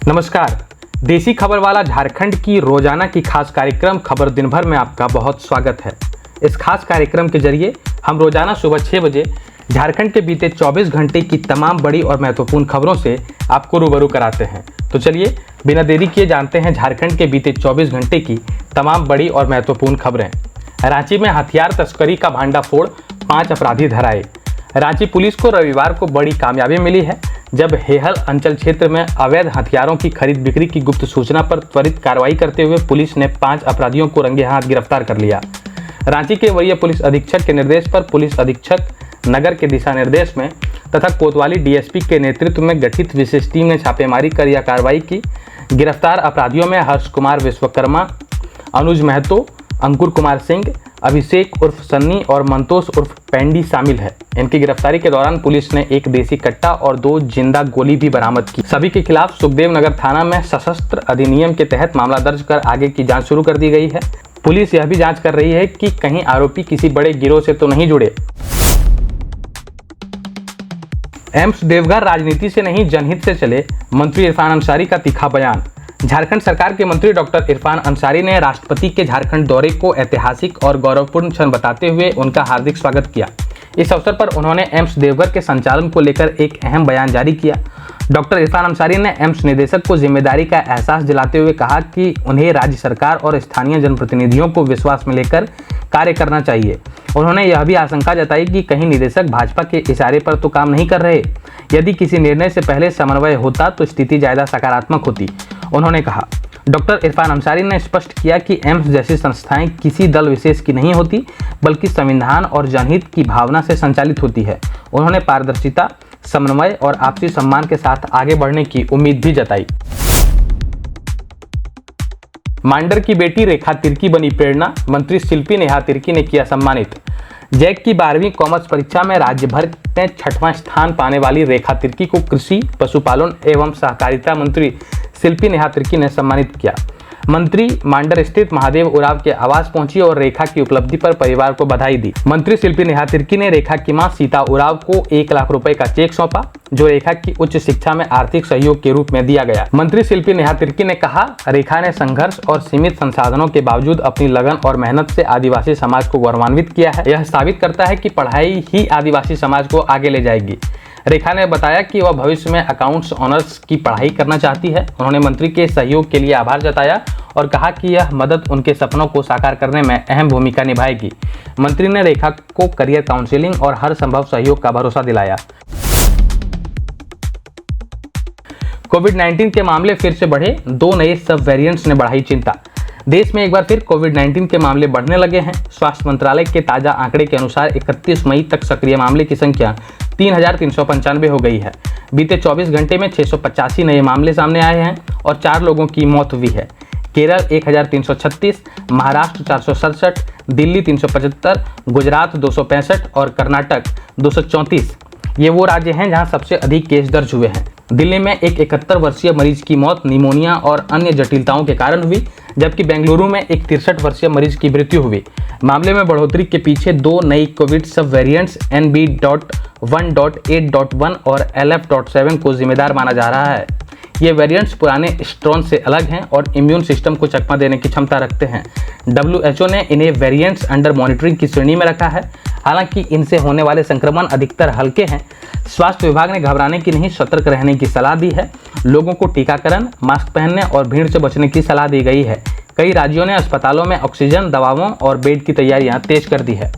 नमस्कार। देसी खबर वाला झारखंड की रोजाना की खास कार्यक्रम खबर दिन भर में आपका बहुत स्वागत है। इस खास कार्यक्रम के जरिए हम रोजाना सुबह 6 बजे झारखंड के बीते 24 घंटे की तमाम बड़ी और महत्वपूर्ण खबरों से आपको रूबरू कराते हैं। तो चलिए बिना देरी किए जानते हैं झारखंड के बीते 24 घंटे की तमाम बड़ी और महत्वपूर्ण खबरें। रांची में हथियार तस्करी का भांडाफोड़, 5 अपराधी धराए। रांची पुलिस को रविवार को बड़ी कामयाबी मिली है जब हेहल अंचल क्षेत्र में अवैध हथियारों की खरीद बिक्री की गुप्त सूचना पर त्वरित कार्रवाई करते हुए पुलिस ने 5 अपराधियों को रंगे हाथ गिरफ्तार कर लिया। रांची के वरीय पुलिस अधीक्षक के निर्देश पर पुलिस अधीक्षक नगर के दिशा निर्देश में तथा कोतवाली डीएसपी के नेतृत्व में गठित विशेष टीम ने छापेमारी कर यह कार्रवाई की। गिरफ्तार अपराधियों में हर्ष कुमार विश्वकर्मा, अनुज महतो, अंकुर कुमार सिंह, अभिषेक उर्फ सन्नी और मंतोष उर्फ पेंडी शामिल है। इनकी गिरफ्तारी के दौरान पुलिस ने एक देसी कट्टा और 2 जिंदा गोली भी बरामद की। सभी के खिलाफ सुखदेव नगर थाना में सशस्त्र अधिनियम के तहत मामला दर्ज कर आगे की जांच शुरू कर दी गई है। पुलिस यह भी जांच कर रही है कि कहीं आरोपी किसी बड़े गिरोह से तो नहीं जुड़े। एम्स देवघर राजनीति से नहीं जनहित से चले, मंत्री इरफान अंसारी का तीखा बयान। झारखंड सरकार के मंत्री डॉक्टर इरफान अंसारी ने राष्ट्रपति के झारखंड दौरे को ऐतिहासिक और गौरवपूर्ण क्षण बताते हुए उनका हार्दिक स्वागत किया। इस अवसर पर उन्होंने एम्स देवघर के संचालन को लेकर एक अहम बयान जारी किया। डॉक्टर इरफान अंसारी ने एम्स निदेशक को जिम्मेदारी का एहसास दिलाते हुए कहा कि उन्हें राज्य सरकार और स्थानीय जनप्रतिनिधियों को विश्वास में लेकर कार्य करना चाहिए। उन्होंने यह भी आशंका जताई कि कहीं निदेशक भाजपा के इशारे पर तो काम नहीं कर रहे। यदि किसी निर्णय से पहले समन्वय होता तो स्थिति ज्यादा सकारात्मक होती। उन्होंने कहा, डॉक्टर इरफान अंसारी ने स्पष्ट किया कि एम्स जैसी संस्थाएं किसी दल विशेष की नहीं होती बल्कि संविधान और जनहित की भावना से संचालित होती है। उन्होंने पारदर्शिता, समन्वय और आपसी सम्मान के साथ आगे बढ़ने की उम्मीद भी जताई। मांडर की बेटी रेखा तिर्की बनी प्रेरणा, मंत्री शिल्पी नेहा तिर्की ने किया सम्मानित। जैक की 12वीं कॉमर्स परीक्षा में राज्य भर में 6वां स्थान पाने वाली रेखा तिर्की को कृषि, पशुपालन एवं सहकारिता मंत्री शिल्पी नेहा तिर्की ने सम्मानित किया। मंत्री मांडर स्थित महादेव उरांव के आवास पहुंची और रेखा की उपलब्धि पर परिवार को बधाई दी। मंत्री शिल्पी नेहा तिर्की ने रेखा की मां सीता उरांव को 1 लाख रुपए का चेक सौंपा, जो रेखा की उच्च शिक्षा में आर्थिक सहयोग के रूप में दिया गया। मंत्री शिल्पी नेहा तिर्की ने कहा, रेखा ने संघर्ष और सीमित संसाधनों के बावजूद अपनी लगन और मेहनत से आदिवासी समाज को गौरवान्वित किया है। यह साबित करता है कि पढ़ाई ही आदिवासी समाज को आगे ले जाएगी। रेखा ने बताया कि वह भविष्य में अकाउंट्स ऑनर्स की पढ़ाई करना चाहती है। उन्होंने मंत्री के सहयोग के लिए आभार जताया और कहा कि यह मदद उनके सपनों को साकार करने में अहम भूमिका निभाएगी। मंत्री ने रेखा को करियर काउंसलिंग और हर संभव सहयोग का भरोसा दिलाया। कोविड-19 के मामले फिर से बढ़े, 2 नए सब वेरिएंट्स ने बढ़ाई चिंता। देश में एक बार फिर कोविड-19 के मामले बढ़ने लगे हैं। स्वास्थ्य मंत्रालय के ताजा आंकड़े के अनुसार 31 मई तक सक्रिय मामले की संख्या 3,395 हो गई है। बीते 24 घंटे में 685 नए मामले सामने आए हैं और 4 लोगों की मौत हुई है। केरल 1,336, महाराष्ट्र 467, दिल्ली 375, गुजरात 265 और कर्नाटक 234। ये वो राज्य हैं जहां सबसे अधिक केस दर्ज हुए हैं। दिल्ली में एक 71 वर्षीय मरीज की मौत निमोनिया और अन्य जटिलताओं के कारण हुई, जबकि बेंगलुरु में एक 63 वर्षीय मरीज की मृत्यु हुई। मामले में बढ़ोतरी के पीछे 2 नई कोविड सब वेरिएंट्स NB.1.8.1 और LF.7 को जिम्मेदार माना जा रहा है। ये वेरिएंट्स पुराने स्ट्रेन से अलग हैं और इम्यून सिस्टम को चकमा देने की क्षमता रखते हैं। WHO ने इन्हें वेरिएंट्स अंडर मॉनिटरिंग की श्रेणी में रखा है। हालांकि इनसे होने वाले संक्रमण अधिकतर हल्के हैं। स्वास्थ्य विभाग ने घबराने की नहीं, सतर्क रहने की सलाह दी है। लोगों को टीकाकरण, मास्क पहनने और भीड़ से बचने की सलाह दी गई है। कई राज्यों ने अस्पतालों में ऑक्सीजन, दवाओं और बेड की तैयारियां तेज कर दी है।